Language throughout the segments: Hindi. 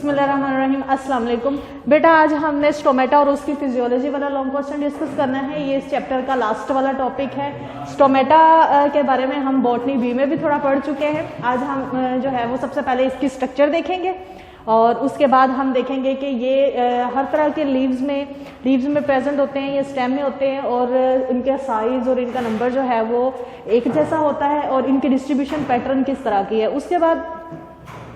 बिस्मिल्लाहिर्रहमानिर्रहीम। अस्सलाम वालेकुम। बेटा आज हमने स्टोमेटा और उसकी फिजियोलॉजी वाला लॉन्ग क्वेश्चन डिस्कस करना है। ये इस चैप्टर का लास्ट वाला टॉपिक है। स्टोमेटा के बारे में हम बॉटनी बी में भी थोड़ा पढ़ चुके हैं। आज हम जो है वो सबसे पहले इसकी स्ट्रक्चर देखेंगे और उसके बाद हम देखेंगे कि ये हर तरह के लीव्स में प्रेजेंट होते हैं, ये स्टेम में होते हैं और इनके साइज और इनका नंबर जो है वो एक जैसा होता है और इनकी डिस्ट्रीब्यूशन पैटर्न किस तरह की है। उसके बाद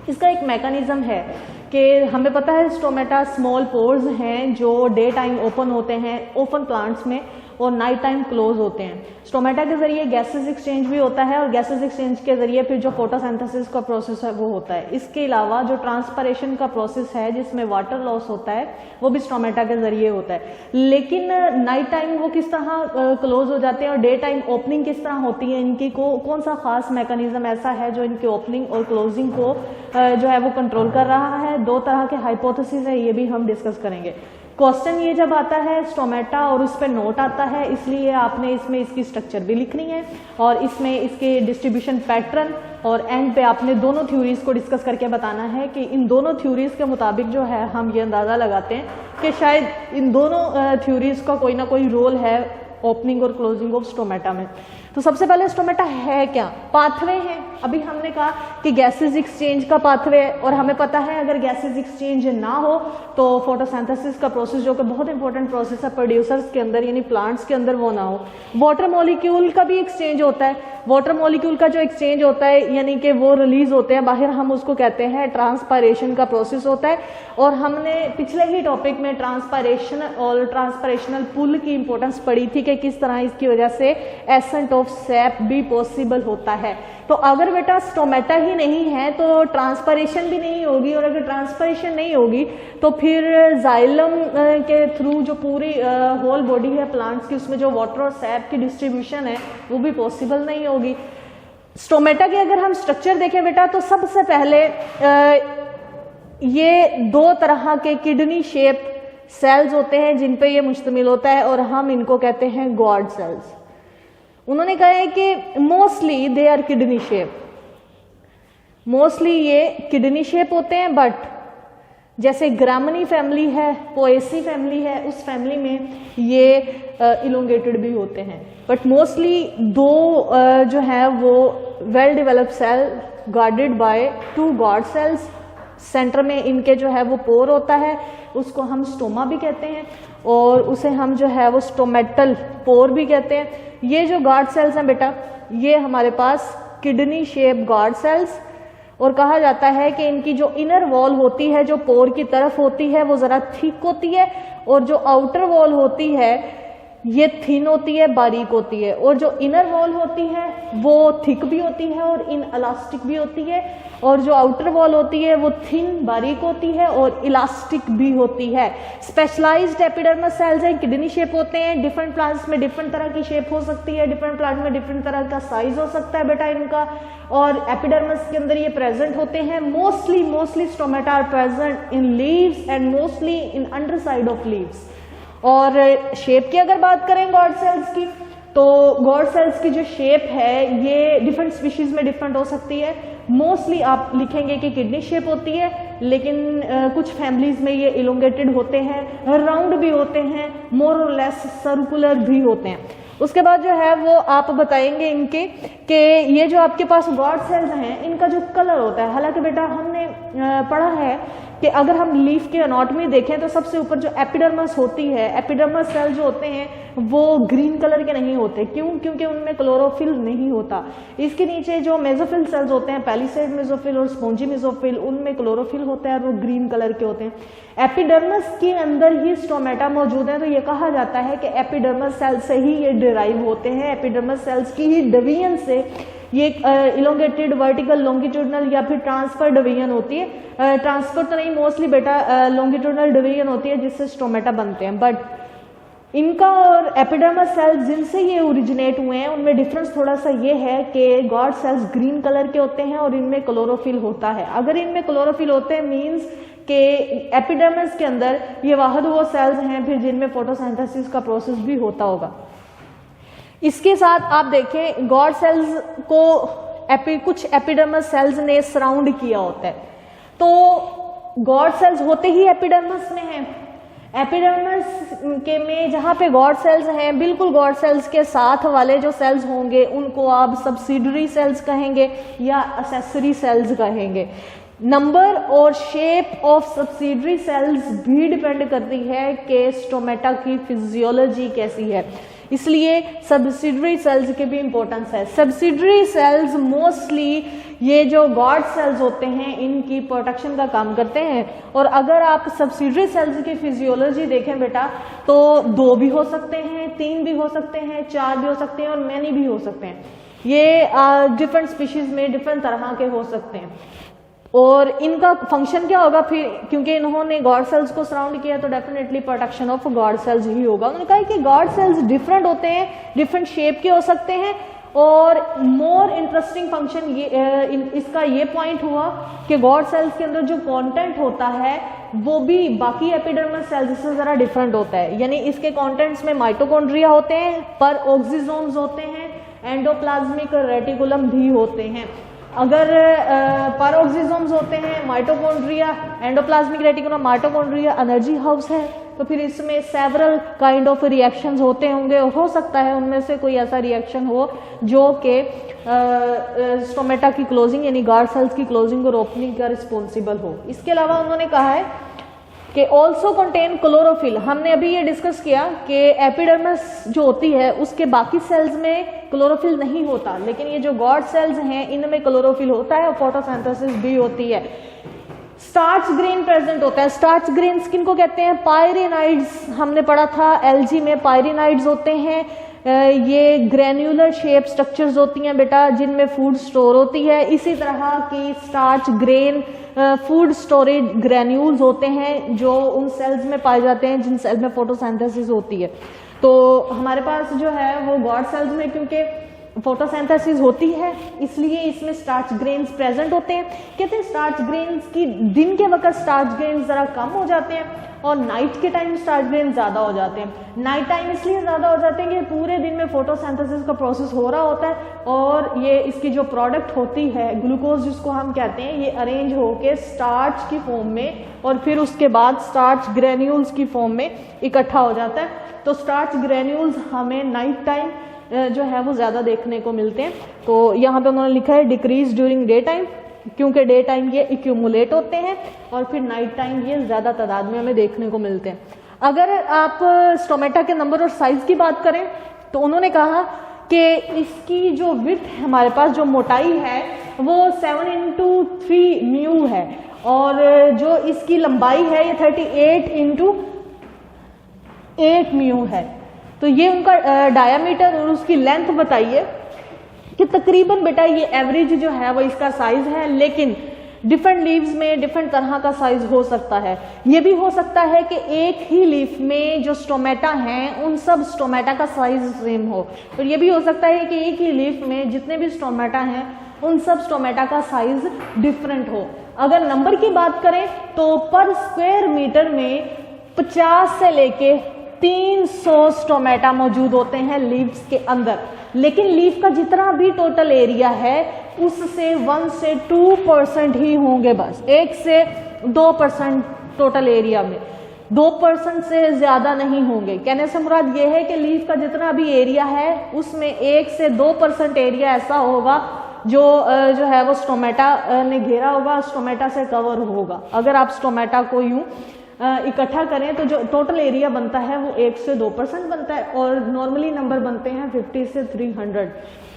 इसका एक मैकेनिज्म है कि हमें पता है स्टोमेटा स्मॉल पोर्स हैं जो डे टाइम ओपन होते हैं ओपन प्लांट्स में और नाइट टाइम क्लोज होते हैं। स्टोमेटा के जरिए गैसेस एक्सचेंज भी होता है और गैसेस एक्सचेंज के जरिए फिर जो फोटोसिंथेसिस का प्रोसेस है वो होता है। इसके अलावा जो ट्रांसपरेशन का प्रोसेस है जिसमें वाटर लॉस होता है वो भी स्टोमेटा के जरिए होता है। लेकिन नाइट टाइम वो किस तरह क्लोज हो जाते हैं और डे टाइम ओपनिंग किस तरह होती है, इनकी कौन सा खास मैकेनिज्म ऐसा है जो इनकी ओपनिंग और क्लोजिंग को जो है वो कंट्रोल कर रहा है। दो तरह के हाइपोथेसिस है, ये भी हम डिस्कस करेंगे। क्वेश्चन ये जब आता है स्टोमेटा और उस पर नोट आता है, इसलिए आपने इसमें इसकी स्ट्रक्चर भी लिखनी है और इसमें इसके डिस्ट्रीब्यूशन पैटर्न और एंड पे आपने दोनों थ्योरीज को डिस्कस करके बताना है कि इन दोनों थ्योरीज के मुताबिक जो है हम ये अंदाजा लगाते हैं कि शायद इन दोनों थ्योरीज का कोई ना कोई रोल है ओपनिंग और क्लोजिंग ऑफ स्टोमेटा में। तो सबसे पहले स्टोमेटा है क्या? पाथवे है। अभी हमने कहा कि गैसेस एक्सचेंज का पाथवे है और हमें पता है अगर गैसेस एक्सचेंज ना हो तो फोटोसिंथेसिस का प्रोसेस जो कि बहुत इंपॉर्टेंट प्रोसेस है प्रोड्यूसर्स के अंदर यानी प्लांट्स के अंदर वो ना हो। वाटर मॉलिक्यूल का भी एक्सचेंज होता है। वाटर मॉलिक्यूल का जो एक्सचेंज होता है यानी कि वो रिलीज होते हैं बाहर, हम उसको कहते हैं ट्रांसपायरेशन का प्रोसेस होता है। और हमने पिछले ही टॉपिक में ट्रांसपायरेशन और ट्रांसपायरेशनल पुल की इंपॉर्टेंस पढ़ी थी कि किस तरह इसकी वजह से एसेंट ऑफ सैप भी पॉसिबल होता है। तो अगर बेटा स्टोमेटा ही नहीं है तो ट्रांसपायरेशन भी नहीं होगी और अगर ट्रांसपायरेशन नहीं होगी तो फिर जाइलम के थ्रू जो पूरी होल बॉडी है प्लांट्स की उसमें जो वाटर और सैप की डिस्ट्रीब्यूशन है वो भी पॉसिबल नहीं होगी। स्टोमेटा की अगर हम स्ट्रक्चर देखें बेटा तो सबसे पहले ये दो तरह के किडनी शेप सेल्स होते हैं जिन पे ये मुश्तमिल होता है और हम इनको कहते हैं गॉड सेल्स। उन्होंने कहा है कि mostly they are kidney shape, mostly ये किडनी शेप होते हैं। बट जैसे ग्रामनी फैमिली है, पोएसी फैमिली है, उस फैमिली में ये इलोंगेटेड भी होते हैं। बट मोस्टली दो जो है वो well developed cell guarded by two guard cells. Centre में इनके जो है वो पोर होता है, उसको हम स्टोमा भी कहते हैं और उसे हम जो है वो स्टोमेटल पोर भी कहते हैं। ये जो गार्ड सेल्स हैं बेटा ये हमारे पास किडनी शेप गार्ड सेल्स और कहा जाता है कि इनकी जो इनर वॉल होती है जो पोर की तरफ होती है वो जरा थिक होती है और जो आउटर वॉल होती है ये थिन होती है, बारीक होती है। और जो इनर वॉल होती है वो थिक भी होती है और इन इलास्टिक भी होती है और जो आउटर वॉल होती है वो थिन बारीक होती है और इलास्टिक भी होती है। स्पेशलाइज्ड एपिडर्मस सेल्स हैं, किडनी शेप होते हैं। डिफरेंट प्लांट्स में डिफरेंट तरह की शेप हो सकती है, डिफरेंट प्लांट में डिफरेंट तरह का साइज हो सकता है बेटा इनका और एपिडर्मस के अंदर ये प्रेजेंट होते हैं। Mostly stomata are present in leaves and mostly in underside of leaves. और शेप की अगर बात करें गॉड सेल्स की तो गॉड सेल्स की जो शेप है ये डिफरेंट स्पीशीज में डिफरेंट हो सकती है। मोस्टली आप लिखेंगे कि किडनी शेप होती है लेकिन कुछ फैमिलीज में ये इलोंगेटेड होते हैं, राउंड भी होते हैं, मोर और लेस सर्कुलर भी होते हैं। उसके बाद जो है वो आप बताएंगे इनके कि ये जो आपके पास गॉड सेल्स हैं इनका जो कलर होता है, हालांकि बेटा हमने पढ़ा है कि अगर हम लीफ के एनाटॉमी देखें तो सबसे ऊपर जो एपिडर्मस होती है, एपिडर्मस सेल जो होते हैं वो ग्रीन कलर के नहीं होते। क्यों? क्योंकि उनमें क्लोरोफिल नहीं होता। इसके नीचे जो मेसोफिल सेल्स होते हैं, पैलिसेड मेसोफिल और स्पॉन्जी मेसोफिल, उनमें क्लोरोफिल होता है और वो ग्रीन कलर के होते हैं। एपिडर्मस के अंदर ही स्टोमेटा मौजूद है तो ये कहा जाता है कि एपिडर्मस सेल से ही ये डिराइव होते हैं। एपिडर्मस सेल्स की ही डिवीजन से ये इलोंगेटेड वर्टिकल लॉन्गिट्यूडनल या फिर ट्रांसफर डिवीजन होती है। ट्रांसफर तो नहीं, मोस्टली बेटा लॉन्गिट्यूडनल डिवीजन होती है जिससे स्टोमेटा बनते हैं। बट इनका और एपिडर्मस सेल्स जिनसे ये ओरिजिनेट हुए हैं उनमें डिफरेंस थोड़ा सा ये है कि गॉड सेल्स ग्रीन कलर के होते हैं और इनमें क्लोरोफिल होता है। अगर इनमें क्लोरोफिल होते हैं मीन्स कि एपिडर्मस के अंदर ये वाहद वो सेल्स हैं फिर जिनमें फोटोसिंथेसिस का प्रोसेस भी होता होगा। इसके साथ आप देखें गॉड सेल्स को कुछ एपिडर्मस सेल्स ने सराउंड किया होता है। तो गॉड सेल्स होते ही एपिडर्मिस में हैं। एपिडर्मिस के में जहाँ पे गॉड सेल्स हैं, बिल्कुल गॉड सेल्स के साथ वाले जो सेल्स होंगे उनको आप सब्सिडरी सेल्स कहेंगे या एक्सेसरी सेल्स कहेंगे। नंबर और शेप ऑफ सब्सिडरी सेल्स भी डिपेंड करती है कि स्टोमेटा की फिजियोलॉजी कैसी है, इसलिए सब्सिडरी सेल्स की भी इंपॉर्टेंस है। सब्सिडरी सेल्स मोस्टली ये जो गॉड सेल्स होते हैं इनकी प्रोटेक्शन का काम करते हैं। और अगर आप सब्सिडरी सेल्स की फिजियोलॉजी देखें बेटा तो 2 भी हो सकते हैं, 3 भी हो सकते हैं, 4 भी हो सकते हैं और मैनी भी हो सकते हैं। ये डिफरेंट स्पीशीज में डिफरेंट तरह के हो सकते हैं। और इनका फंक्शन क्या होगा फिर, क्योंकि इन्होंने गॉड सेल्स को सराउंड किया तो definitely protection of god cells ही होगा। उन्होंने कहा कि गॉड सेल्स डिफरेंट होते हैं, डिफरेंट शेप के हो सकते हैं। और मोर इंटरेस्टिंग फंक्शन ये इसका ये पॉइंट हुआ कि गॉड सेल्स के अंदर जो कंटेंट होता है वो भी बाकी एपिडर्मल सेल्स से जरा डिफरेंट होता है। यानी इसके कंटेंट्स में माइटोकॉन्ड्रिया होते हैं, पर ऑक्सीजोम्स होते हैं, एंडोप्लाज्मिक रेटिकुलम भी होते हैं। अगर पैरोक्सिसोम्स होते हैं, mitochondria, endoplasmic reticulum, mitochondria energy house है, तो फिर इसमें सेवरल काइंड ऑफ रिएक्शंस होते होंगे। हो सकता है उनमें से कोई ऐसा रिएक्शन हो जो कि स्टोमेटा की क्लोजिंग यानी गॉड सेल्स की क्लोजिंग और ओपनिंग का रिस्पॉन्सिबल हो। इसके अलावा उन्होंने कहा है कि ऑल्सो कंटेन क्लोरोफिल। हमने अभी ये डिस्कस किया कि एपिडर्मिस जो होती है उसके बाकी सेल्स में क्लोरोफिल नहीं होता, लेकिन ये जो गॉड सेल्स हैं इनमें क्लोरोफिल होता है और फोटोसिंथेसिस भी होती है। स्टार्च ग्रेन प्रेजेंट होता है। स्टार्च ग्रेन किनको कहते हैं? पायरेनाइड्स। हमने पढ़ा था एलजी में पायरेनाइड्स होते हैं। ये ग्रेन्युलर शेप स्ट्रक्चर्स होती हैं बेटा जिनमें फूड स्टोर होती है। इसी तरह की starch grain food storage granules होते हैं जो उन सेल्स में पाए जाते हैं जिन सेल में फोटोसिंथेसिस होती है। तो हमारे पास जो है वो गॉड सेल्स में क्योंकि फोटोसिंथेसिस होती है इसलिए इसमें स्टार्च ग्रेन्स प्रेजेंट होते हैं। कहते हैं स्टार्च ग्रेन्स की दिन के वक्त स्टार्च ग्रेन्स जरा कम हो जाते हैं और नाइट के टाइम स्टार्च ग्रेन्स ज्यादा हो जाते हैं। नाइट टाइम इसलिए ज्यादा हो जाते हैं कि पूरे दिन में फोटोसिंथेसिस का प्रोसेस हो रहा होता है और ये इसकी जो प्रोडक्ट होती है ग्लूकोज जिसको हम कहते हैं, ये अरेंज होके स्टार्च की फॉर्म में और फिर उसके बाद स्टार्च ग्रेन्यूल्स की फॉर्म में इकट्ठा हो जाता है। तो स्टार्च ग्रेन्यूल्स हमें नाइट टाइम जो है वो ज्यादा देखने को मिलते हैं। तो यहाँ पे उन्होंने लिखा है डिक्रीज ड्यूरिंग डे टाइम, क्योंकि डे टाइम ये इक्यूमुलेट होते हैं और फिर नाइट टाइम ये ज्यादा तादाद में हमें देखने को मिलते हैं। अगर आप स्टोमेटा के नंबर और साइज की बात करें तो उन्होंने कहा कि इसकी जो विड्थ हमारे पास जो मोटाई है वो 7x3 म्यू है और जो इसकी लंबाई है ये 38x8 म्यू है। तो ये उनका डायामीटर और उसकी लेंथ बताइए कि तकरीबन बेटा ये एवरेज जो है वो इसका साइज है, लेकिन डिफरेंट लीव्स में डिफरेंट तरह का साइज हो सकता है। ये भी हो सकता है कि एक ही लीफ में जो स्टोमेटा हैं उन सब स्टोमेटा का साइज सेम हो, और ये भी हो सकता है कि एक ही लीफ में जितने भी स्टोमेटा हैं उन सब स्टोमेटा का साइज डिफरेंट हो। अगर नंबर की बात करें तो पर स्क्वायर मीटर में 50 से लेके 300 स्टोमेटा मौजूद होते हैं लीव्स के अंदर, लेकिन लीफ का जितना भी टोटल एरिया है उससे 1 से 2% ही होंगे, बस 1 से 2% टोटल एरिया में, 2% से ज्यादा नहीं होंगे। कहने से मुराद ये है कि लीफ का जितना भी एरिया है उसमें 1 से 2% एरिया ऐसा होगा जो है वो स्टोमेटा ने घेरा होगा, स्टोमेटा से कवर होगा। अगर आप स्टोमेटा को यूं इकट्ठा करें तो जो टोटल एरिया बनता है वो 1 से 2% बनता है और नॉर्मली नंबर बनते हैं 50 से 300।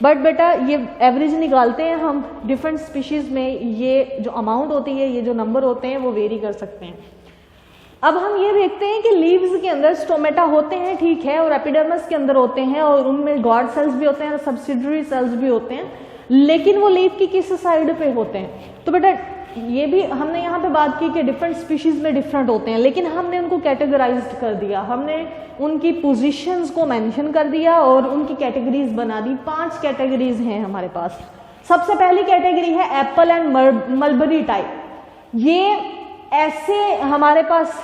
बट बेटा ये एवरेज निकालते हैं हम, डिफरेंट स्पीशीज में ये जो अमाउंट होती है, ये जो नंबर होते हैं वो वेरी कर सकते हैं। अब हम ये देखते हैं कि लीव्स के अंदर स्टोमेटा होते हैं, ठीक है, और एपिडर्मिस के अंदर होते हैं और उनमें गॉड सेल्स भी होते हैं और सब्सिडरी सेल्स भी होते हैं, लेकिन वो लीफ की किस साइड पे होते हैं? तो बेटा ये भी हमने यहाँ पे बात की कि डिफरेंट स्पीशीज में डिफरेंट होते हैं, लेकिन हमने उनको कैटेगराइज्ड कर दिया, हमने उनकी पोजीशंस को मेंशन कर दिया और उनकी कैटेगरीज बना दी। 5 कैटेगरीज हैं हमारे पास। सबसे पहली कैटेगरी है एप्पल एंड मलबरी टाइप। ये ऐसे हमारे पास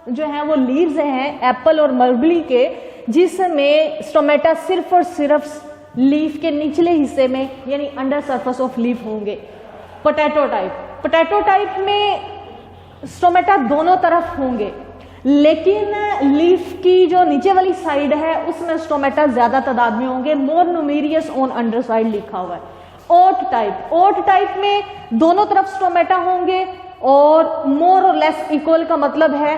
जो है वो लीव्स हैं एप्पल और मलबरी के, जिसमें स्टोमेटा सिर्फ और सिर्फ लीफ के निचले हिस्से में यानी अंडर सरफेस ऑफ लीफ होंगे। पोटैटो टाइप, पोटैटो टाइप में स्टोमेटा दोनों तरफ होंगे, लेकिन लीफ की जो नीचे वाली साइड है उसमें स्टोमेटा ज्यादा तादाद में होंगे। मोर न्यूमेरियस ऑन अंडरसाइड लिखा हुआ है। ओट टाइप में दोनों तरफ स्टोमेटा होंगे और मोर और लेस इक्वल का मतलब है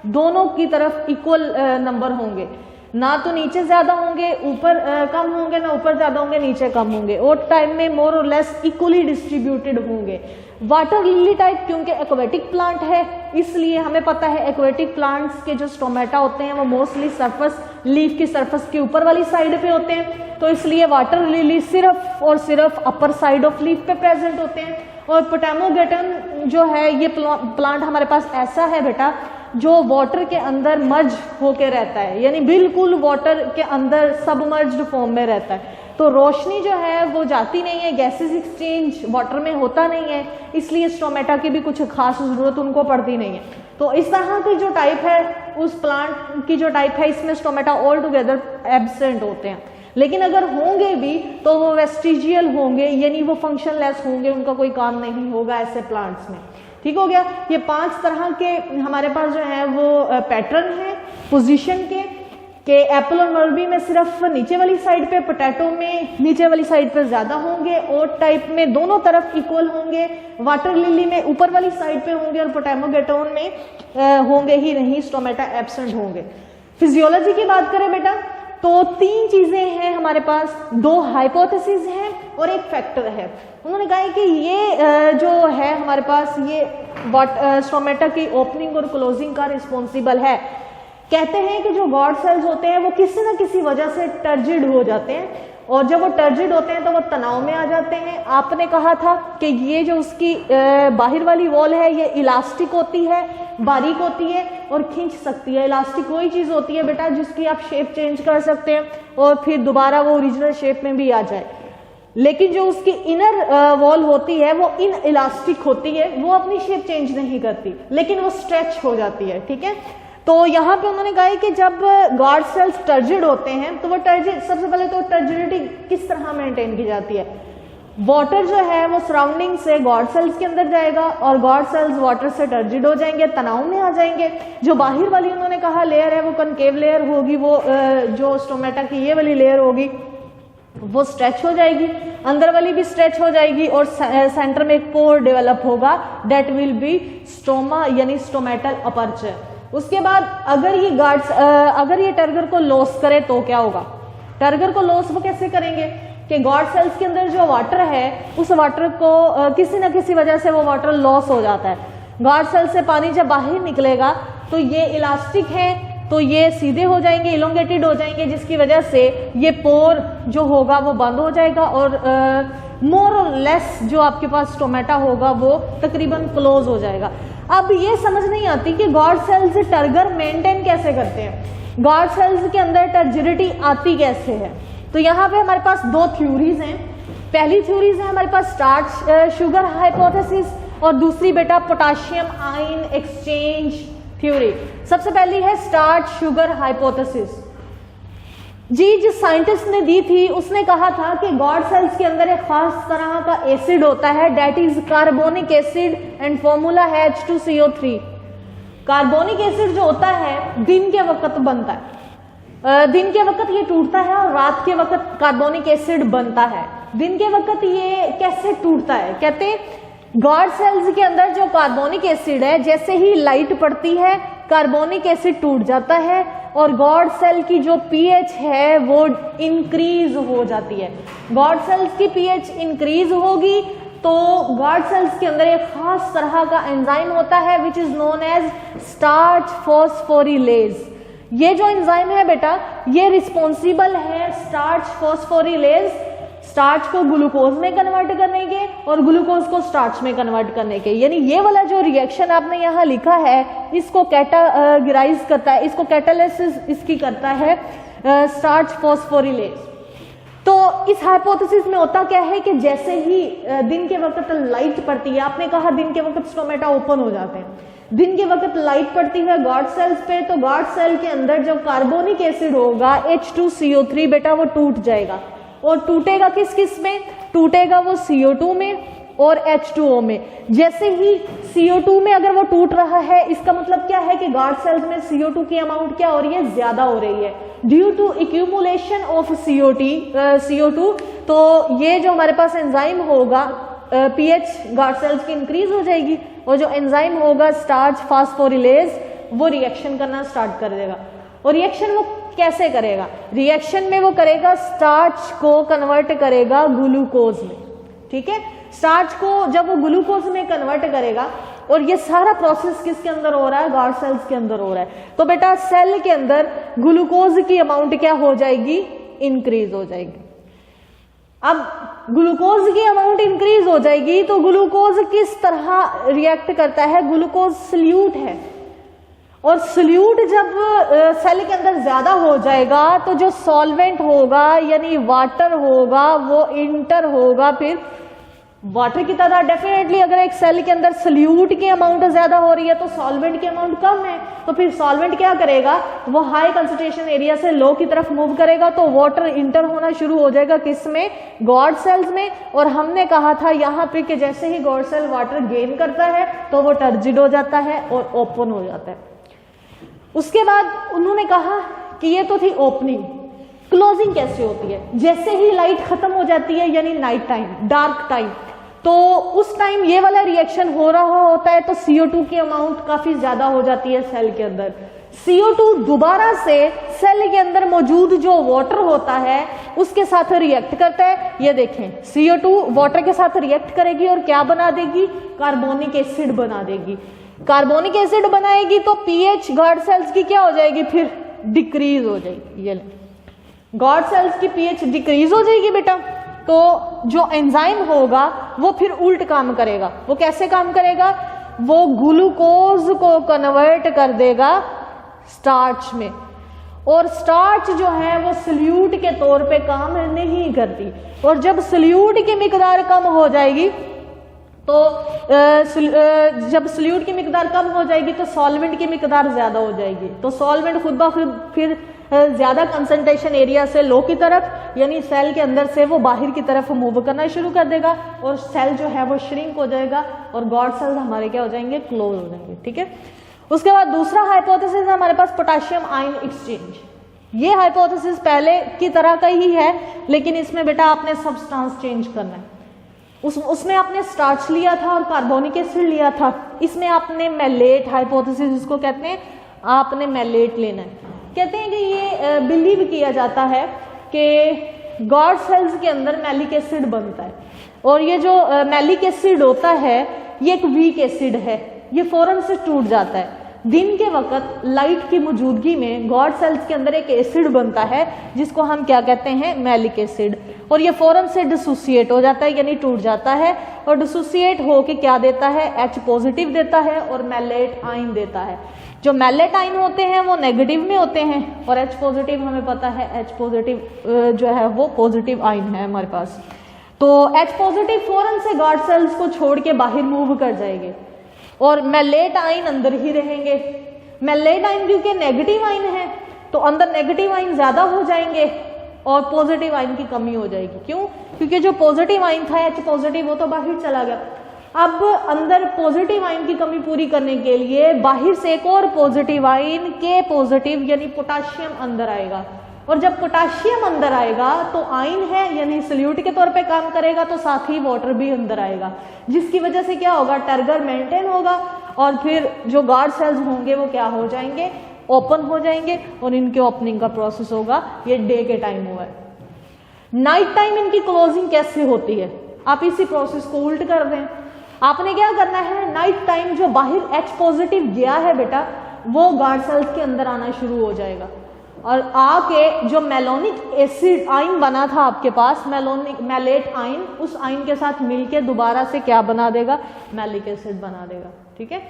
दोनों की तरफ इक्वल नंबर होंगे, ना तो नीचे ज्यादा होंगे ऊपर कम होंगे, ना ऊपर ज्यादा होंगे नीचे कम होंगे। ओट टाइप में मोर और लेस इक्वली डिस्ट्रीब्यूटेड होंगे। वाटर लिली टाइप क्योंकि एक्वेटिक प्लांट है, इसलिए हमें पता है एक्वेटिक प्लांट्स के जो स्टोमेटा होते हैं वो मोस्टली सरफेस, लीफ की सरफेस के ऊपर वाली साइड पे होते हैं, तो इसलिए वाटर लिली सिर्फ और सिर्फ अपर साइड ऑफ लीफ पे प्रेजेंट होते हैं। और पोटामोगेटन जो है ये प्लांट हमारे पास ऐसा है बेटा जो वाटर के अंदर मर्ज होके रहता है, यानी बिल्कुल वाटर के अंदर सबमर्ज्ड फॉर्म में रहता है, तो रोशनी जो है वो जाती नहीं है, गैसेस एक्सचेंज वाटर में होता नहीं है, इसलिए स्टोमेटा की भी कुछ खास जरूरत उनको पड़ती नहीं है। तो इस तरह की जो टाइप है उस प्लांट की जो टाइप है इसमें स्टोमेटा ऑल टुगेदर एब्सेंट होते हैं, लेकिन अगर होंगे भी तो वो वेस्टिजियल होंगे, यानी वो फंक्शनलेस होंगे, उनका कोई काम नहीं होगा ऐसे प्लांट्स में। ठीक हो गया। ये 5 तरह के हमारे पास जो है वो पैटर्न है पोजीशन के एप्पल और मलबेरी में सिर्फ नीचे वाली साइड पे, पोटैटो में नीचे वाली साइड पे ज्यादा होंगे, ओट टाइप में दोनों तरफ इक्वल होंगे, वाटर लिली में ऊपर वाली साइड पे होंगे और पोटामोगेटोन में होंगे ही नहीं, स्टोमेटा एब्सेंट होंगे। फिजियोलॉजी की बात करें बेटा तो 3 चीजें हैं हमारे पास, 2 हाइपोथेसिस हैं और 1 फैक्टर है। उन्होंने कहा है कि ये जो है हमारे पास ये स्टोमेटा की ओपनिंग और क्लोजिंग का रिस्पॉन्सिबल है। कहते हैं कि जो गॉड सेल्स होते हैं वो किसी न किसी वजह से टर्जिड हो जाते हैं, और जब वो टर्जिड होते हैं तो वो तनाव में आ जाते हैं। आपने कहा था कि ये जो उसकी बाहर वाली वॉल है ये इलास्टिक होती है, बारीक होती है और खींच सकती है। इलास्टिक वही चीज होती है बेटा जिसकी आप शेप चेंज कर सकते हैं और फिर दोबारा वो ओरिजिनल शेप में भी आ जाए, लेकिन जो उसकी इनर वॉल होती है वो इन इलास्टिक होती है, वो अपनी शेप चेंज नहीं करती लेकिन वो स्ट्रेच हो जाती है। ठीक है, तो यहाँ पे उन्होंने कहा है कि जब गॉड सेल्स टर्जिड होते हैं तो वो टर्जिड, सबसे पहले तो टर्जिडिटी किस तरह मेंटेन की जाती है, वाटर जो है वो सराउंडिंग से गॉड सेल्स के अंदर जाएगा और गॉड सेल्स वाटर से टर्जिड हो जाएंगे, तनाव में आ जाएंगे। जो बाहर वाली उन्होंने कहा लेयर है वो कनकेव लेयर होगी, वो जो स्टोमेटा की ये वाली लेयर होगी वो स्ट्रेच हो जाएगी, अंदर वाली भी स्ट्रेच हो जाएगी और सेंटर में एक पोर डेवलप होगा, डेट विल बी स्टोमा यानी स्टोमेटल अपर्चर। उसके बाद अगर ये टर्गर को लॉस करे तो क्या होगा, टर्गर को लॉस वो कैसे करेंगे कि गॉड सेल्स के अंदर जो वाटर है उस वाटर को किसी न किसी वजह से वो वाटर लॉस हो जाता है। गॉड सेल से पानी जब बाहर निकलेगा तो ये इलास्टिक है तो ये सीधे हो जाएंगे, इलोंगेटेड हो जाएंगे, जिसकी वजह से ये पोर जो होगा वो बंद हो जाएगा और मोर और लेस जो आपके पास स्टोमेटा होगा वो तकरीबन क्लोज हो जाएगा। अब ये समझ नहीं आती कि गॉड सेल्स टर्गर मेंटेन कैसे करते हैं, गॉड सेल्स के अंदर टर्जिडिटी आती कैसे है। तो यहाँ पे हमारे पास 2 थ्योरीज हैं। पहली थ्योरीज है हमारे पास स्टार्च शुगर हाइपोथेसिस और दूसरी बेटा पोटाशियम आयन एक्सचेंज थ्योरी। सबसे पहली है स्टार्च शुगर हाइपोथेसिस जी, जिस साइंटिस्ट ने दी थी उसने कहा था कि गॉड सेल्स के अंदर एक खास तरह का एसिड होता है, that is carbonic acid and formula है H2CO3। कार्बोनिक एसिड जो होता है दिन के वक्त बनता है, दिन के वक्त ये टूटता है और रात के वक्त कार्बोनिक एसिड बनता है। दिन के वक्त ये कैसे टूटता है, कहते हैं गॉड सेल्स के अंदर जो कार्बोनिक एसिड है जैसे ही लाइट पड़ती है कार्बोनिक एसिड टूट जाता है और गॉड सेल की जो पीएच है वो इंक्रीज हो जाती है। गॉड सेल्स की पीएच इंक्रीज होगी तो गॉड सेल्स के अंदर एक खास तरह का एंजाइम होता है which is known as starch phosphorylase. ये जो एंजाइम है बेटा ये रिस्पॉन्सिबल है स्टार्च फॉस्फोरिलेज, स्टार्च को ग्लूकोज में कन्वर्ट करने के और ग्लूकोज को स्टार्च में कन्वर्ट करने के। यानी ये वाला जो रिएक्शन आपने यहाँ लिखा है इसको कैटागराइज करता है, इसको कैटालिसिस इसकी करता है स्टार्च फॉस्फोरिलेज। तो इस हाइपोथेसिस में होता क्या है कि जैसे ही दिन के वक्त लाइट पड़ती है, आपने कहा दिन के वक्त स्टोमेटा ओपन हो जाते हैं, दिन के वक्त लाइट पड़ती है गॉड सेल्स पे तो गॉड सेल के अंदर जो कार्बोनिक एसिड होगा H2CO3 बेटा वो टूट जाएगा और टूटेगा किस किस में, टूटेगा वो CO2 में और H2O में। जैसे ही CO2 में अगर वो टूट रहा है, इसका मतलब क्या है कि गार्ड सेल्स में CO2 की अमाउंट क्या हो रही है, ज्यादा हो रही है due to accumulation of CO2। तो ये जो हमारे पास एंजाइम होगा pH गार्ड सेल्स की इंक्रीज हो जाएगी, और जो एंजाइम होगा स्टार्च फास्फोरिलेज वो रिएक्शन करना स्टार्ट कर देगा। और रिएक्शन वो कैसे करेगा, रिएक्शन में वो करेगा स्टार्च को कन्वर्ट करेगा ग्लूकोज में, ठीक है। स्टार्च को जब वो ग्लूकोज में कन्वर्ट करेगा, और ये सारा प्रोसेस किसके अंदर हो रहा है, गार्ड सेल्स के अंदर हो रहा है। तो बेटा सेल के अंदर ग्लूकोज की अमाउंट क्या हो जाएगी, इंक्रीज हो जाएगी। अब ग्लूकोज की अमाउंट इंक्रीज हो जाएगी तो ग्लूकोज किस तरह रिएक्ट करता है, ग्लूकोज सल्यूट है, और सल्यूट जब सेल के अंदर ज्यादा हो जाएगा तो जो सॉल्वेंट होगा यानी वाटर होगा वो इंटर होगा फिर वाटर की तादाद। डेफिनेटली अगर एक सेल के अंदर सल्यूट की अमाउंट ज्यादा हो रही है तो सॉल्वेंट की अमाउंट कम है, तो फिर सॉल्वेंट क्या करेगा, वो हाई कंसंट्रेशन एरिया से लो की तरफ मूव करेगा, तो वाटर इंटर होना शुरू हो जाएगा किसमें, गॉड सेल्स में। और हमने कहा था यहाँ पे कि जैसे ही गॉड सेल वाटर गेन करता है तो वो टर्जिड हो जाता है और ओपन हो जाता है। उसके बाद उन्होंने कहा कि ये तो थी ओपनिंग, क्लोजिंग कैसे होती है, जैसे ही लाइट खत्म हो जाती है यानी नाइट टाइम, डार्क टाइम, तो उस टाइम ये वाला रिएक्शन हो रहा होता है तो CO2 की अमाउंट काफी ज्यादा हो जाती है सेल के अंदर। CO2 दोबारा से सेल के अंदर मौजूद जो वाटर होता है उसके साथ रिएक्ट करता है। ये देखें CO2 वाटर के साथ रिएक्ट करेगी और क्या बना देगी, कार्बोनिक एसिड बना देगी। कार्बोनिक एसिड बनाएगी तो पीएच गार्ड सेल्स की क्या हो जाएगी, फिर डिक्रीज हो जाएगी। ये गार्ड सेल्स की पीएच डिक्रीज हो जाएगी बेटा, तो जो एंजाइम होगा वो फिर उल्ट काम करेगा। वो कैसे काम करेगा, वो ग्लूकोज को कन्वर्ट कर देगा स्टार्च में, और स्टार्च जो है वो सल्यूट के तौर पे काम नहीं करती, और जब सल्यूट की मिकदार कम हो जाएगी तो जब सल्यूट की मिकदार कम हो जाएगी तो सॉल्वेंट की मिकदार ज्यादा हो जाएगी, तो सॉल्वेंट खुद ब खुद फिर ज्यादा कंसंट्रेशन एरिया से लो की तरफ यानी सेल के अंदर से वो बाहर की तरफ मूव करना शुरू कर देगा, और सेल जो है वो श्रिंक हो जाएगा और गॉड सेल्स हमारे क्या हो जाएंगे, क्लोज हो जाएंगे, ठीक है। उसके बाद दूसरा हाइपोथेसिस है हमारे पास पोटेशियम आयन एक्सचेंज। ये हाइपोथेसिस पहले की तरह का ही है, लेकिन इसमें बेटा आपने सब्सटेंस चेंज करना है। उसमें आपने स्टार्च लिया था और कार्बोनिक एसिड लिया था, इसमें आपने मैलेट हाइपोथेसिस जिसको कहते हैं, आपने मैलेट लेना है। कहते हैं कि ये बिलीव किया जाता है कि गॉड सेल्स के अंदर मैलिक एसिड बनता है, और ये जो मैलिक एसिड होता है ये एक वीक एसिड है, ये फौरन से टूट जाता है। दिन के वक्त लाइट की मौजूदगी में गॉड सेल्स के अंदर एक एसिड बनता है जिसको हम क्या कहते हैं, मैलिक एसिड, और ये फौरन से डिसोसिएट हो जाता है यानी टूट जाता है, और डिसोसिएट होके क्या देता है, H पॉजिटिव देता है और मैलेट आयन देता है। जो मैलेट आयन होते हैं वो नेगेटिव में होते हैं, और H पॉजिटिव हमें पता है H पॉजिटिव जो है वो पॉजिटिव आयन है हमारे पास। तो H पॉजिटिव फौरन से गॉड सेल्स को छोड़ के बाहर मूव कर जाएंगे, और मैलेट आयन अंदर ही रहेंगे। मैलेट आयन क्योंकि नेगेटिव आयन है तो अंदर नेगेटिव आयन ज्यादा हो जाएंगे और पॉजिटिव आयन की कमी हो जाएगी। क्यों, क्योंकि जो पॉजिटिव आयन था H पॉजिटिव वो तो बाहर चला गया। अब अंदर पॉजिटिव आयन की कमी पूरी करने के लिए बाहर से एक और पॉजिटिव आयन K पॉजिटिव यानी पोटाशियम अंदर आएगा, और जब पोटाशियम अंदर आएगा तो आयन है यानी सल्यूट के तौर पे काम करेगा, तो साथ ही वाटर भी अंदर आएगा, जिसकी वजह से क्या होगा, टर्गर मेंटेन होगा, और फिर जो गार्ड सेल्स होंगे वो क्या हो जाएंगे, ओपन हो जाएंगे, और इनके ओपनिंग का प्रोसेस होगा। ये डे के टाइम हुआ है। नाइट टाइम इनकी क्लोजिंग कैसे होती है, आप इसी प्रोसेस को उल्ट कर रहे हैं। आपने क्या करना है, नाइट टाइम जो बाहर H पॉजिटिव गया है बेटा वो गार्ड सेल्स के अंदर आना शुरू हो जाएगा, और आके जो मेलोनिक एसिड आयन बना था आपके पास, मैलेट आयन, उस आयन के साथ मिलके दोबारा से क्या बना देगा, मैलिक एसिड बना देगा, ठीक है।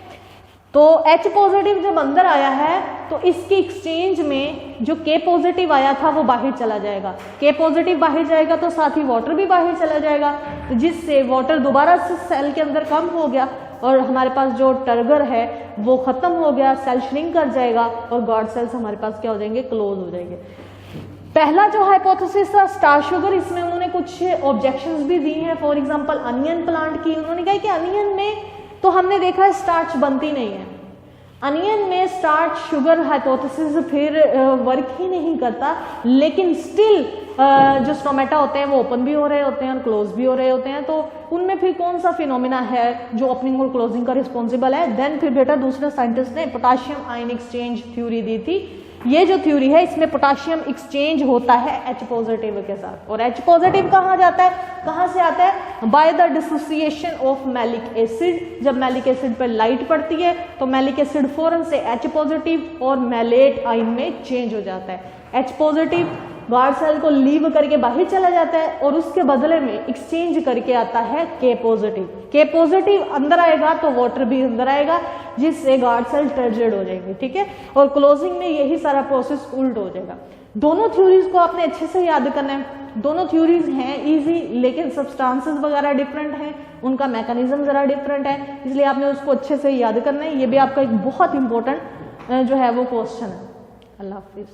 तो H पॉजिटिव जब अंदर आया है तो इसकी एक्सचेंज में जो K पॉजिटिव आया था वो बाहर चला जाएगा। K पॉजिटिव बाहर जाएगा तो साथ ही वाटर भी बाहर चला जाएगा, तो जिससे वाटर दोबारा से सेल के अंदर कम हो गया, और हमारे पास जो टर्गर है वो खत्म हो गया, सेल श्रिंक कर जाएगा, और गॉड सेल्स हमारे पास क्या हो जाएंगे, क्लोज हो जाएंगे। पहला जो हाइपोथेसिस था स्टार्च शुगर, इसमें उन्होंने कुछ ऑब्जेक्शंस भी दी हैं। फॉर एग्जांपल अनियन प्लांट की, उन्होंने कहा कि अनियन में तो हमने देखा है स्टार्च बनती नहीं है, अनियन में स्टार्च शुगर हाइपोथेसिस फिर वर्क ही नहीं करता। लेकिन स्टिल जो स्टोमेटा होते हैं वो ओपन भी हो रहे होते हैं और क्लोज भी हो रहे होते हैं, तो उनमें फिर कौन सा फिनोमिना है जो ओपनिंग और क्लोजिंग का रिस्पॉन्सिबल है। देन फिर बेटा दूसरे साइंटिस्ट ने पोटाशियम आयन एक्सचेंज थ्योरी दी थी। ये जो थ्योरी है इसमें पोटाशियम एक्सचेंज होता है H पॉजिटिव के साथ, और H पॉजिटिव कहाँ जाता है, कहाँ से आता है, by the dissociation of malic acid. जब मैलिक एसिड पर लाइट पड़ती है तो मैलिक एसिड फौरन से H पॉजिटिव और मैलेट आयन में चेंज हो जाता है। H पॉजिटिव गार्ड सेल को लीव करके बाहर चला जाता है और उसके बदले में एक्सचेंज करके आता है K पॉजिटिव। K पॉजिटिव अंदर आएगा तो वाटर भी अंदर आएगा, जिससे गार्ड सेल टर्जेड हो जाएगी, ठीक है। और क्लोजिंग में यही सारा प्रोसेस उल्ट हो जाएगा। दोनों थ्योरीज को आपने अच्छे से याद करना है। दोनों थ्योरीज हैं इजी, लेकिन सब्सटेंसेस वगैरह डिफरेंट हैं, उनका मैकेनिज्म जरा डिफरेंट है, इसलिए आपने उसको अच्छे से याद करना है। ये भी आपका एक बहुत इंपॉर्टेंट जो है वो क्वेश्चन है। अल्लाह हाफिज।